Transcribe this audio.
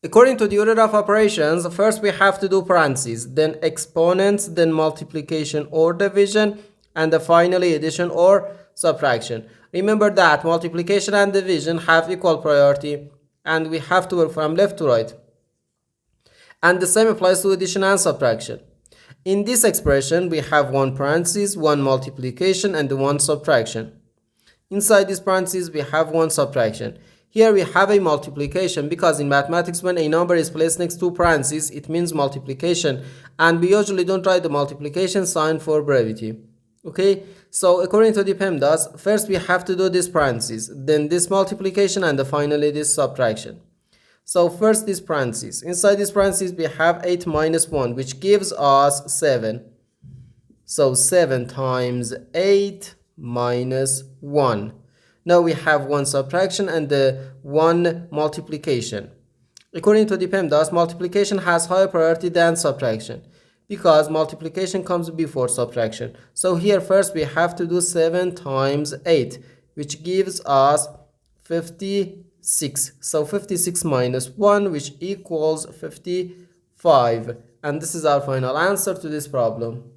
According to the order of operations, first we have to do parentheses, then exponents, then multiplication or division, and then finally addition or subtraction. Remember that multiplication and division have equal priority, and we have to work from left to right. And the same applies to addition and subtraction. In this expression, we have one parenthesis, one multiplication, and one subtraction. Inside this parenthesis, we have one subtraction. Here we have a multiplication because in mathematics, when a number is placed next to parentheses, it means multiplication, and we usually don't write the multiplication sign for brevity. Okay, so according to the PEMDAS, first we have to do this parentheses, then this multiplication, and finally this subtraction. So first this parentheses. Inside this parentheses, we have 8 minus 1, which gives us 7. So 7 times 8 minus 1. Now we have one subtraction and one multiplication. According to the PEMDAS, multiplication has higher priority than subtraction because multiplication comes before subtraction. So here first we have to do 7 times 8, which gives us 56. So 56 minus 1, which equals 55. And this is our final answer to this problem.